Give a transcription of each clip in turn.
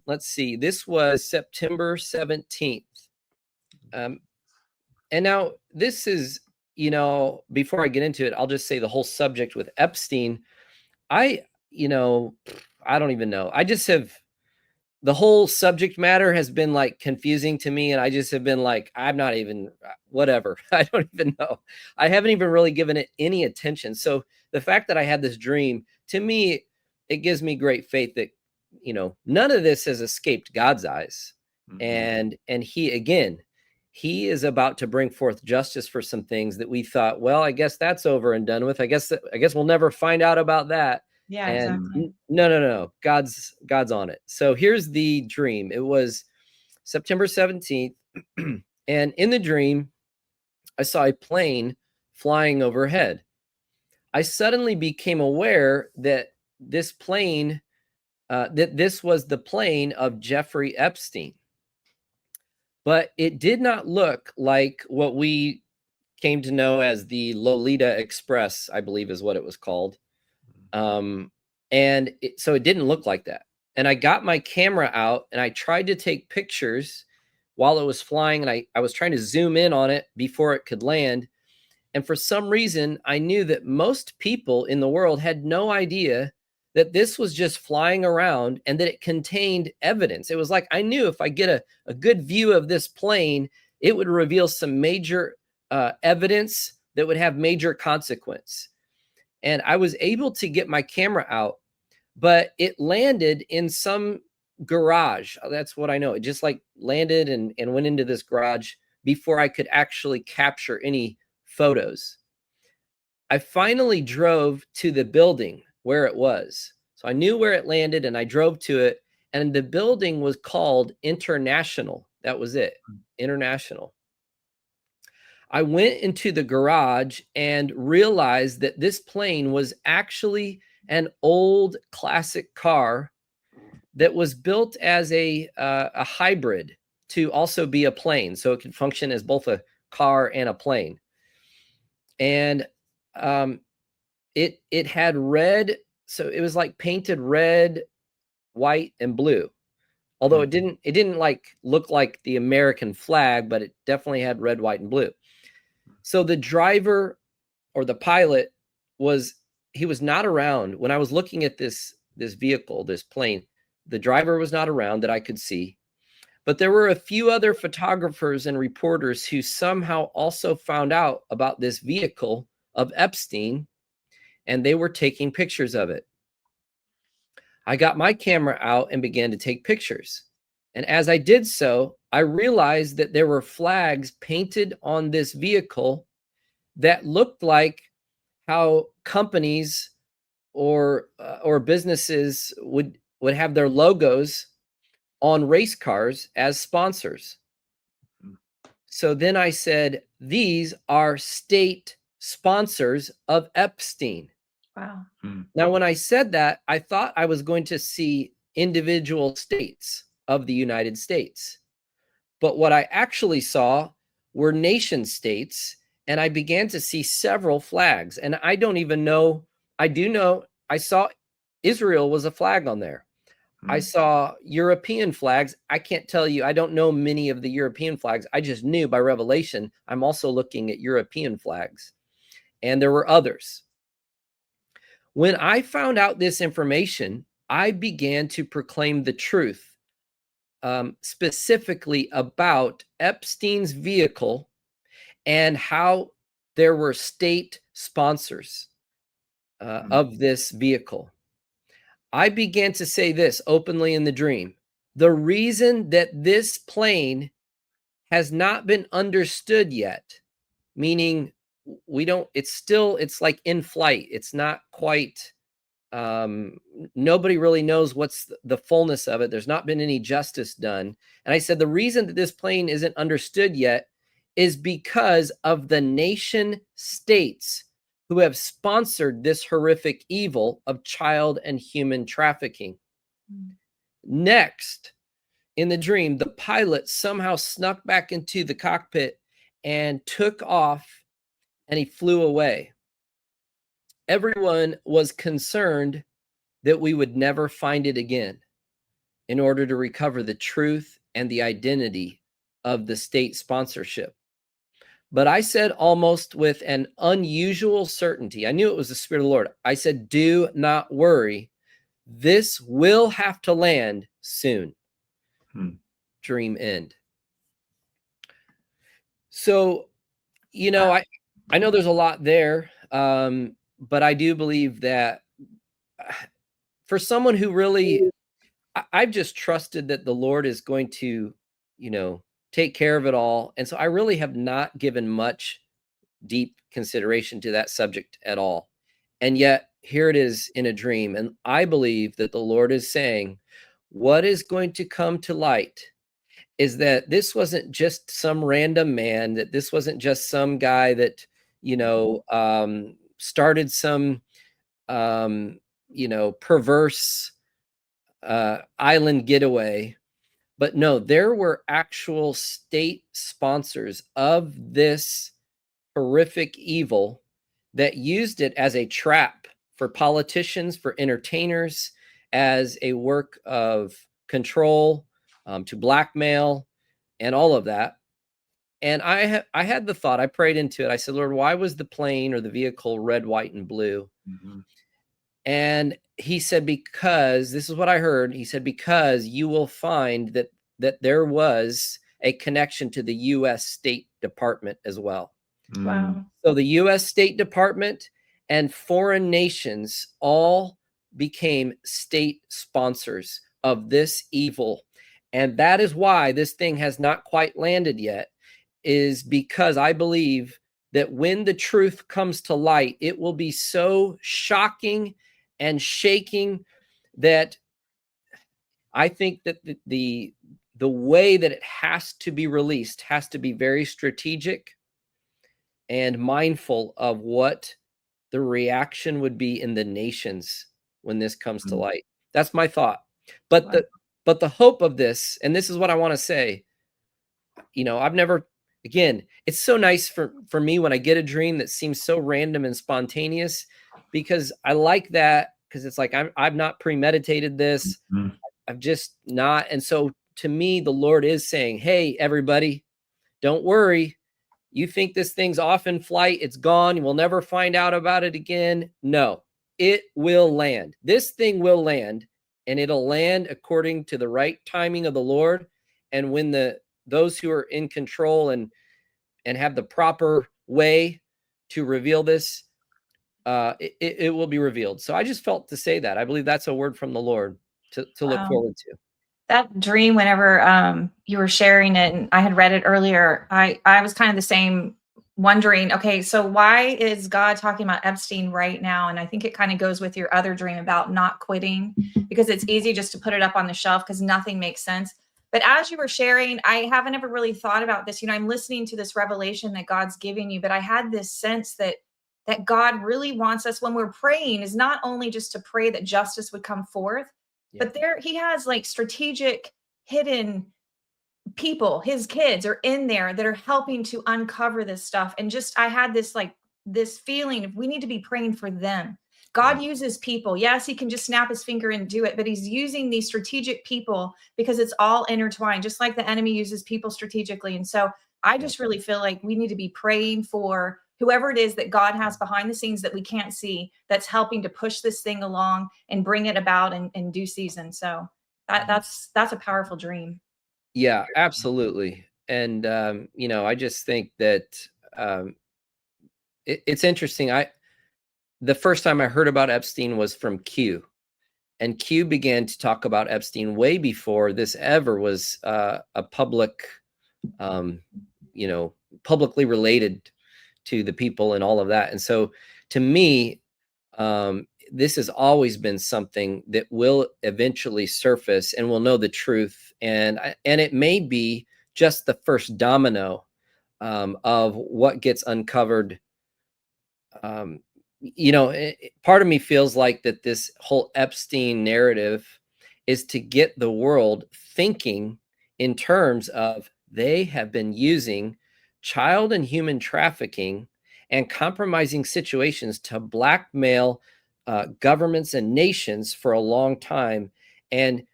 let's see, this was September 17th. And now this is, you know, before I get into it, I'll just say the whole subject with Epstein. I don't even know. I just have, the whole subject matter has been like confusing to me. And I just have been like, I'm not even, whatever. I don't even know. I haven't even really given it any attention. So the fact that I had this dream, to me, it gives me great faith that, you know, none of this has escaped God's eyes. And he is about to bring forth justice for some things that we thought, well, I guess that's over and done with. I guess we'll never find out about that. Yeah, and exactly. No. God's on it. So here's the dream. It was September 17th. And in the dream, I saw a plane flying overhead. I suddenly became aware that this plane, that this was the plane of Jeffrey Epstein. But it did not look like what we came to know as the Lolita Express, I believe is what it was called. So it didn't look like that. And I got my camera out and I tried to take pictures while it was flying. And I was trying to zoom in on it before it could land. And for some reason, I knew that most people in the world had no idea that this was just flying around and that it contained evidence. It was like, I knew if I get a good view of this plane, it would reveal some major evidence that would have major consequence. And I was able to get my camera out, but it landed in some garage. That's what I know. It just like landed and went into this garage before I could actually capture any photos. I finally drove to the building where it was. So I knew where it landed and I drove to it. And the building was called International. That was it, International. I went into the garage and realized that this plane was actually an old classic car that was built as a hybrid to also be a plane. So it could function as both a car and a plane. And it had red, so it was like painted red, white, and blue. Although it didn't like look like the American flag, but it definitely had red, white, and blue. So the driver or the pilot was not around when I was looking at this vehicle, this plane. The driver was not around that I could see. But there were a few other photographers and reporters who somehow also found out about this vehicle of Epstein, and they were taking pictures of it. I got my camera out and began to take pictures. And as I did so, I realized that there were flags painted on this vehicle that looked like how companies or businesses would have their logos on race cars as sponsors. So then I said, these are state sponsors of Epstein. Wow. Now, when I said that, I thought I was going to see individual states of the United States. But what I actually saw were nation states, and I began to see several flags. And I don't even know, I do know, I saw Israel was a flag on there. I saw European flags. I can't tell you, I don't know many of the European flags. I just knew by revelation, I'm also looking at European flags. And there were others. When I found out this information, I began to proclaim the truth, specifically about Epstein's vehicle and how there were state sponsors of this vehicle. I began to say this openly in the dream. The reason that this plane has not been understood yet, meaning it's like in flight. It's not quite, nobody really knows what's the fullness of it. There's not been any justice done. And I said, the reason that this plane isn't understood yet is because of the nation states who have sponsored this horrific evil of child and human trafficking. Next, in the dream, the pilot somehow snuck back into the cockpit and took off, and he flew away. Everyone was concerned that we would never find it again. in order to recover the truth and the identity of the state sponsorship. But I said almost with an unusual certainty, I knew it was the Spirit of the Lord. I said, do not worry. This will have to land soon. Dream end. So, you know, I know there's a lot there, but I do believe that for someone who really, I've just trusted that the Lord is going to, you know, take care of it all. And so I really have not given much deep consideration to that subject at all. And yet here it is in a dream. And I believe that the Lord is saying, what is going to come to light is that this wasn't just some random man, that this wasn't just some guy that, you know, started some, you know, perverse island getaway. But no, there were actual state sponsors of this horrific evil that used it as a trap for politicians, for entertainers, as a work of control, to blackmail, and all of that. And I had the thought, I prayed into it. I said, Lord, why was the plane or the vehicle red, white, and blue? And he said, because this is what I heard. He said, because you will find that there was a connection to the U.S. State Department as well. Wow. So the U.S. State Department and foreign nations all became state sponsors of this evil. And that is why this thing has not quite landed yet, is because I believe that when the truth comes to light, it will be so shocking and shaking that I think that the way that it has to be released has to be very strategic and mindful of what the reaction would be in the nations when this comes to light. That's my thought. But the hope of this, and this is what I want to say, you know, I've never, again, it's so nice for me when I get a dream that seems so random and spontaneous, because I like that, because it's like I've not premeditated this. I've just not. And so to me, the Lord is saying, hey, everybody, don't worry. You think this thing's off in flight, it's gone, we'll never find out about it again. No, it will land. This thing will land, and it'll land according to the right timing of the Lord. And when those who are in control and have the proper way to reveal this, it will be revealed. So I just felt to say that. I believe that's a word from the Lord to look forward to. That dream, whenever you were sharing it, and I had read it earlier, I was kind of the same, wondering, okay, so why is God talking about Epstein right now? And I think it kind of goes with your other dream about not quitting, because it's easy just to put it up on the shelf because nothing makes sense. But as you were sharing, I haven't ever really thought about this. You know, I'm listening to this revelation that God's giving you, but I had this sense that God really wants us, when we're praying, is not only just to pray that justice would come forth, but he has like strategic hidden people, his kids are in there that are helping to uncover this stuff. And just, I had this feeling of we need to be praying for them. God uses people. Yes, he can just snap his finger and do it, but he's using these strategic people because it's all intertwined, just like the enemy uses people strategically. And so I just really feel like we need to be praying for whoever it is that God has behind the scenes that we can't see, that's helping to push this thing along and bring it about in due season. So that's a powerful dream. Yeah, absolutely. And, you know, I just think that it's interesting. The first time I heard about Epstein was from Q, and Q began to talk about Epstein way before this ever was a public, you know, publicly related to the people and all of that. And so to me, this has always been something that will eventually surface, and we'll know the truth. And it may be just the first domino of what gets uncovered. You know, part of me feels like that this whole Epstein narrative is to get the world thinking in terms of they have been using child and human trafficking and compromising situations to blackmail governments and nations for a long time. And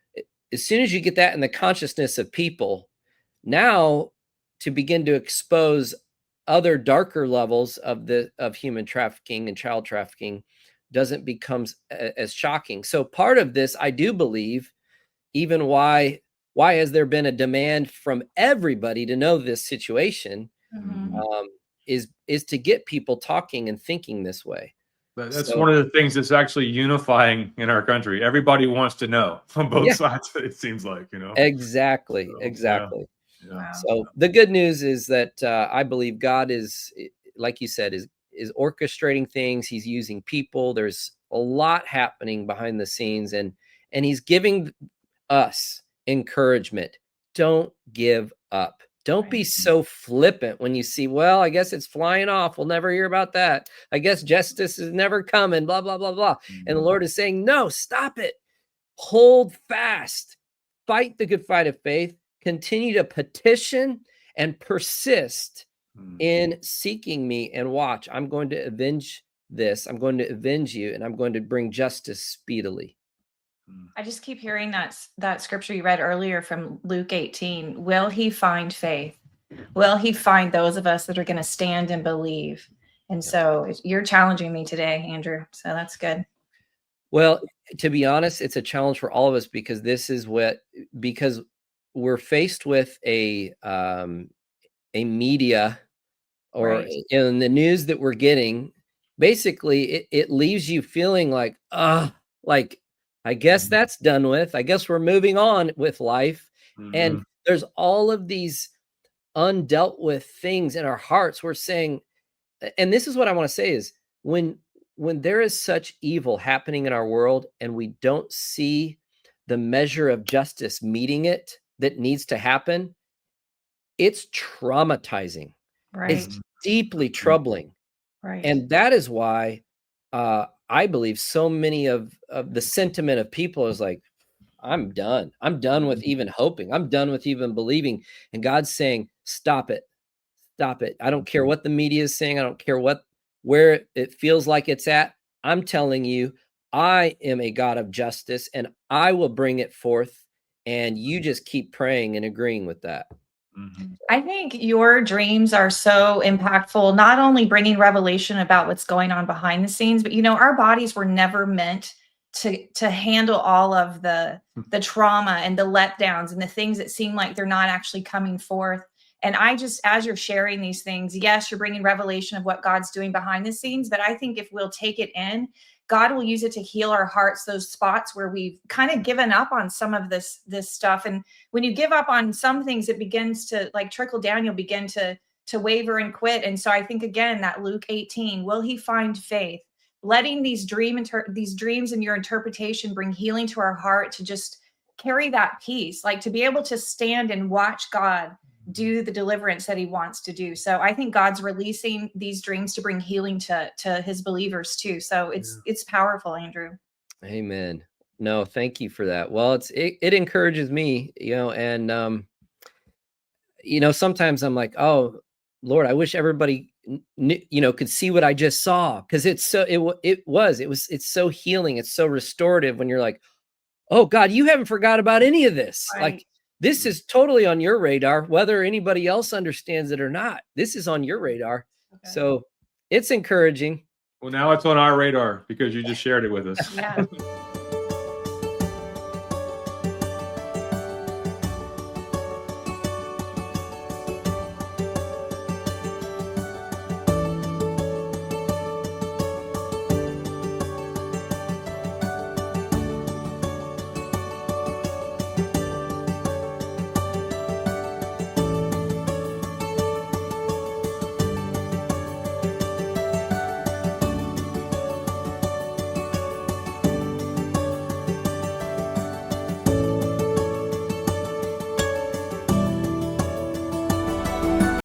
as soon as you get that in the consciousness of people, now to begin to expose other darker levels of human trafficking and child trafficking doesn't become as shocking. So part of this, I do believe, even why has there been a demand from everybody to know this situation, is to get people talking and thinking this way. That's one of the things that's actually unifying in our country. Everybody wants to know on both sides, it seems like, you know. Exactly. So, exactly. Yeah. Wow. So the good news is that I believe God is, like you said, is orchestrating things. He's using people. There's a lot happening behind the scenes, and he's giving us encouragement. Don't give up. Don't be so flippant when you see, well, I guess it's flying off. We'll never hear about that. I guess justice is never coming, blah, blah, blah, blah. And the Lord is saying, no, stop it. Hold fast. Fight the good fight of faith. Continue to petition and persist in seeking me, and watch. I'm going to avenge this. I'm going to avenge you, and I'm going to bring justice speedily. I just keep hearing that scripture you read earlier from Luke 18. Will he find faith? Will he find those of us that are going to stand and believe? And so you're challenging me today, Andrew. So that's good. Well, to be honest, it's a challenge for all of us, because because we're faced with a media, or in the news that we're getting, basically it leaves you feeling like, I guess that's done with. I guess we're moving on with life. And there's all of these undealt with things in our hearts. We're saying, and this is what I want to say, is when there is such evil happening in our world and we don't see the measure of justice meeting it that needs to happen, it's traumatizing. It's deeply troubling. And that is why I believe so many of the sentiment of people is like, I'm done. I'm done with even hoping. I'm done with even believing. And God's saying, stop it. Stop it. I don't care what the media is saying. I don't care where it feels like it's at. I'm telling you, I am a God of justice, and I will bring it forth. And you just keep praying and agreeing with that. I think your dreams are so impactful, not only bringing revelation about what's going on behind the scenes, but our bodies were never meant to handle all of the trauma and the letdowns and the things that seem like they're not actually coming forth. And as you're sharing these things, yes, you're bringing revelation of what God's doing behind the scenes, but I think if we'll take it in, God will use it to heal our hearts, those spots where we've kind of given up on some of this stuff. And when you give up on some things, it begins to trickle down. You'll begin to waver and quit. And so I think, again, that Luke 18, will he find faith? Letting these dreams and your interpretation bring healing to our heart, to just carry that peace, to be able to stand and watch God do the deliverance that he wants to do. So I think God's releasing these dreams to bring healing to his believers too. So it's powerful, Andrew. Amen. No, thank you for that. Well, it encourages me, and sometimes I'm like, oh Lord, I wish everybody could see what I just saw, because it's so healing. It's so restorative when you're like, oh God, you haven't forgot about any of this. Like, this is totally on your radar, whether anybody else understands it or not. This is on your radar. Okay. So it's encouraging. Well, now it's on our radar because you just shared it with us. Yeah.